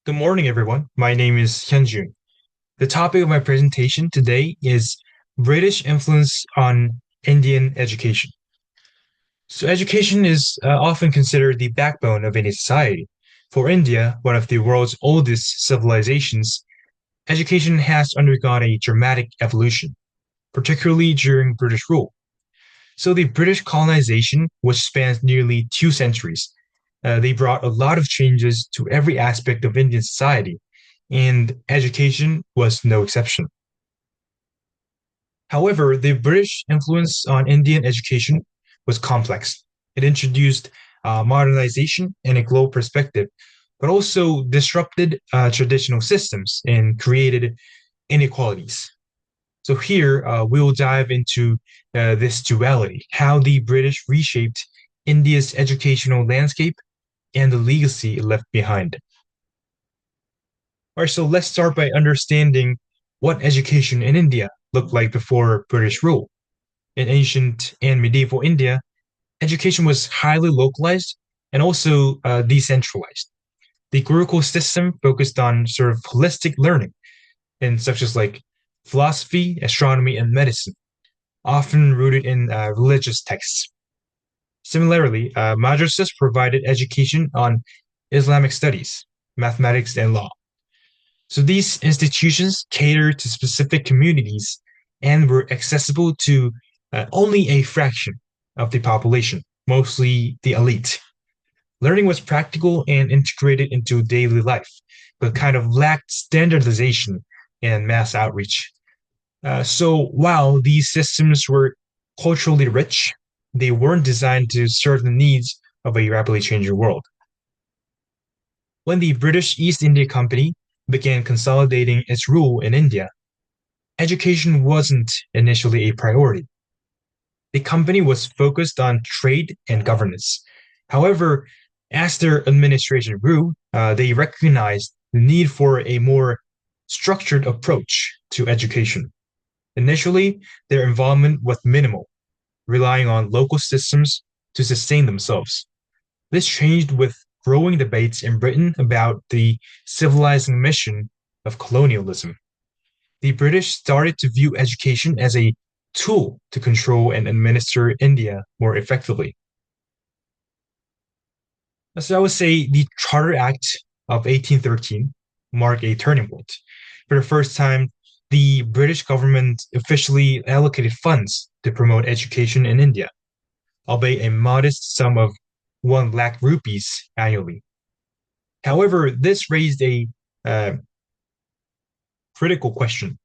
Good morning, everyone. My name is Hyunjune. The topic of my presentation today is British influence on Indian education. So, education is often considered the backbone of any society. For India, one of the world's oldest civilizations, education has undergone a dramatic evolution, particularly during British rule. So, the British colonization, which spans nearly 2 centuries, they brought a lot of changes to every aspect of Indian society, and education was no exception. However, the British influence on Indian education was complex. It introduced modernization in a global perspective, but also disrupted traditional systems and created inequalities. So here we'll dive into this duality, how the British reshaped India's educational landscape and the legacy it left behind. All right, so let's start by understanding what education in India looked like before British rule. In ancient and medieval India, education was highly localized and also decentralized. The Gurukul system focused on sort of holistic learning in such as like philosophy, astronomy, and medicine, often rooted in religious texts. Similarly, madrasas provided education on Islamic studies, mathematics, and law. So these institutions cater to specific communities and were accessible to only a fraction of the population, mostly the elite. Learning was practical and integrated into daily life, but kind of lacked standardization and mass outreach. So while these systems were culturally rich, they weren't designed to serve the needs of a rapidly changing world. When the British East India Company began consolidating its rule in India, education wasn't initially a priority. The company was focused on trade and governance. However, as their administration grew, they recognized the need for a more structured approach to education. Initially, their involvement was minimal, relying on local systems to sustain themselves. This changed with growing debates in Britain about the civilizing mission of colonialism. The British started to view education as a tool to control and administer India more effectively. So I would say the Charter Act of 1813 marked a turning point. For the first time, the British government officially allocated funds to promote education in India, albeit a modest sum of 1 lakh rupees annually. However, this raised a uh, critical question.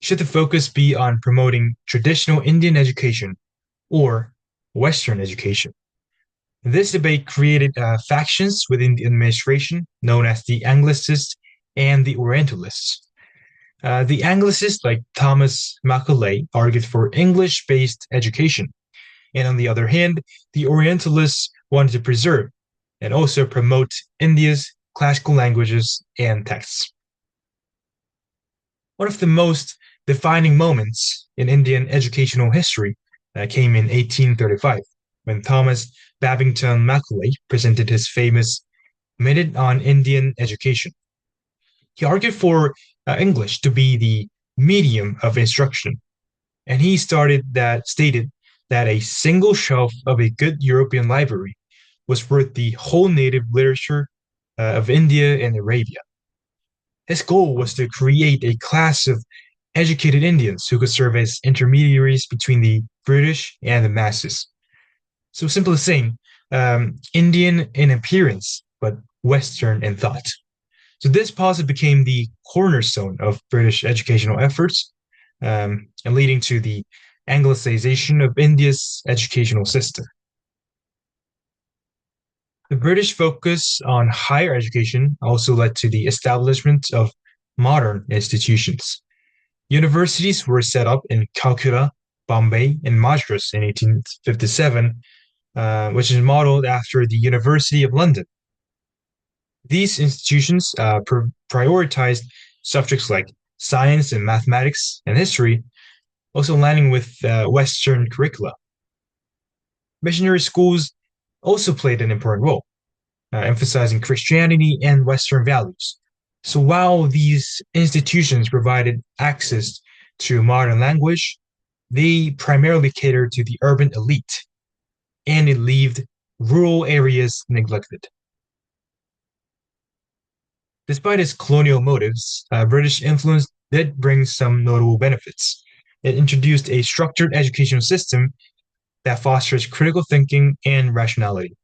Should the focus be on promoting traditional Indian education or Western education? This debate created factions within the administration known as the Anglicists and the Orientalists. The Anglicists, like Thomas Macaulay, argued for English-based education, and on the other hand, the Orientalists wanted to preserve and also promote India's classical languages and texts. One of the most defining moments in Indian educational history came in 1835 when Thomas Babington Macaulay presented his famous Minute on Indian Education. He argued for English to be the medium of instruction, and he stated that a single shelf of a good European library was worth the whole native literature of India and Arabia. His goal was to create a class of educated Indians who could serve as intermediaries between the British and the masses. So, simply saying, Indian in appearance, but Western in thought. So, this policy became the cornerstone of British educational efforts and leading to the Anglicization of India's educational system. The British focus on higher education also led to the establishment of modern institutions. Universities were set up in Calcutta, Bombay, and Madras in 1857, which is modeled after the University of London. These institutions prioritized subjects like science and mathematics and history, also aligning with Western curricula. Missionary schools also played an important role, emphasizing Christianity and Western values. So while these institutions provided access to modern language, they primarily catered to the urban elite, and it left rural areas neglected. Despite its colonial motives, British influence did bring some notable benefits. It introduced a structured educational system that fosters critical thinking and rationality.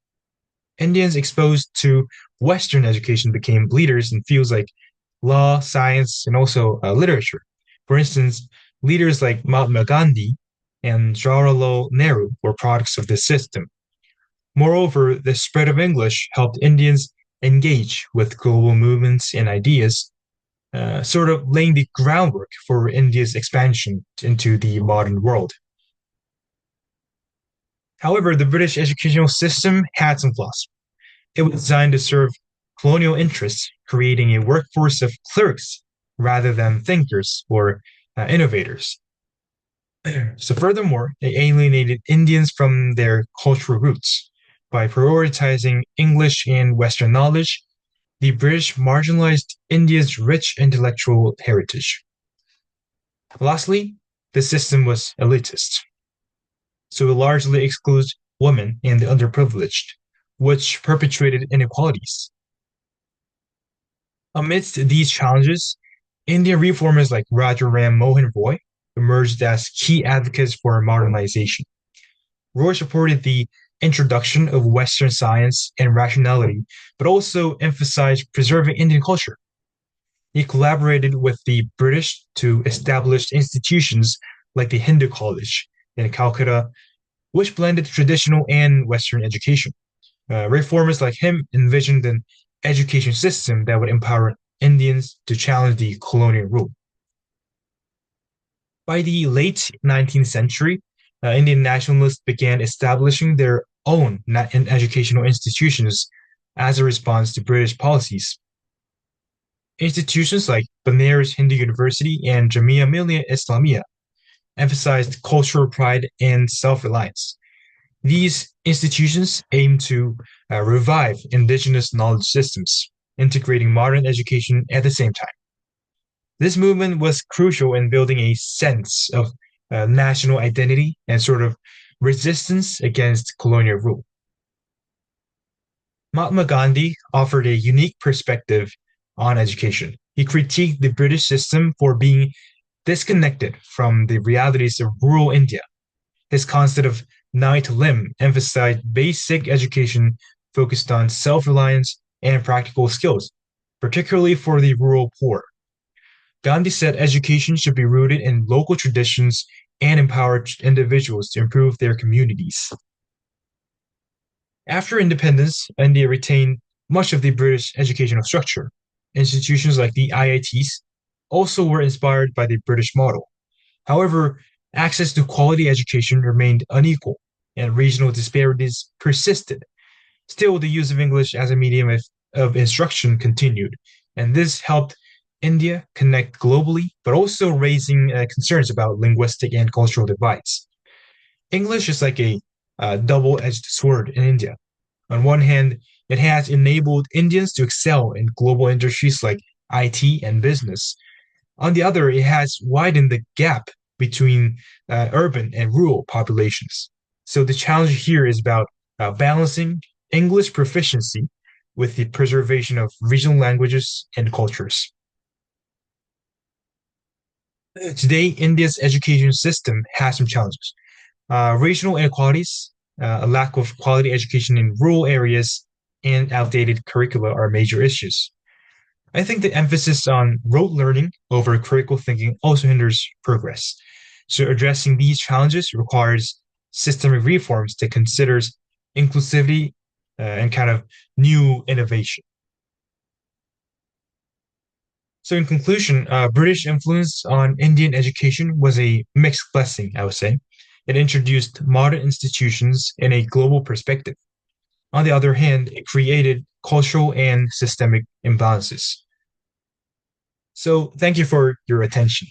Indians exposed to Western education became leaders in fields like law, science, and also literature. For instance, leaders like Mahatma Gandhi and Jawaharlal Nehru were products of this system. Moreover, the spread of English helped Indians engage with global movements and ideas, sort of laying the groundwork for India's expansion into the modern world. However, the British educational system had some flaws. It was designed to serve colonial interests, creating a workforce of clerks rather than thinkers or innovators. So, furthermore, it alienated Indians from their cultural roots. By prioritizing English and Western knowledge, the British marginalized India's rich intellectual heritage. Lastly, the system was elitist, so it largely excludes women and the underprivileged, which perpetuated inequalities. Amidst these challenges, Indian reformers like Raja Ram Mohan Roy emerged as key advocates for modernization. Roy supported the introduction of Western science and rationality, but also emphasized preserving Indian culture. He collaborated with the British to establish institutions like the Hindu College in Calcutta, which blended traditional and Western education. Reformers like him envisioned an education system that would empower Indians to challenge the colonial rule. By the late 19th century, Indian nationalists began establishing their own educational institutions as a response to British policies. Institutions like Banaras Hindu University and Jamia Millia Islamia emphasized cultural pride and self-reliance. These institutions aim to revive indigenous knowledge systems, integrating modern education at the same time. This movement was crucial in building a sense of national identity and sort of resistance against colonial rule. Mahatma Gandhi offered a unique perspective on education. He critiqued the British system for being disconnected from the realities of rural India. His concept of Nai to Lim emphasized basic education focused on self-reliance and practical skills, particularly for the rural poor. Gandhi said education should be rooted in local traditions and empower individuals to improve their communities. After independence, India retained much of the British educational structure. Institutions like the IITs also were inspired by the British model. However, access to quality education remained unequal, and regional disparities persisted. Still, the use of English as a medium of instruction continued, and this helped India connect globally, but also raising concerns about linguistic and cultural divides. English is like a double-edged sword in India. On one hand, it has enabled Indians to excel in global industries like IT and business. On the other, it has widened the gap between urban and rural populations. So the challenge here is about balancing English proficiency with the preservation of regional languages and cultures. Today, India's education system has some challenges. Regional inequalities, a lack of quality education in rural areas, and outdated curricula are major issues. I think the emphasis on rote learning over critical thinking also hinders progress. So addressing these challenges requires systemic reforms that considers inclusivity and kind of new innovation. So in conclusion, British influence on Indian education was a mixed blessing, I would say. It introduced modern institutions in a global perspective. On the other hand, it created cultural and systemic imbalances. So thank you for your attention.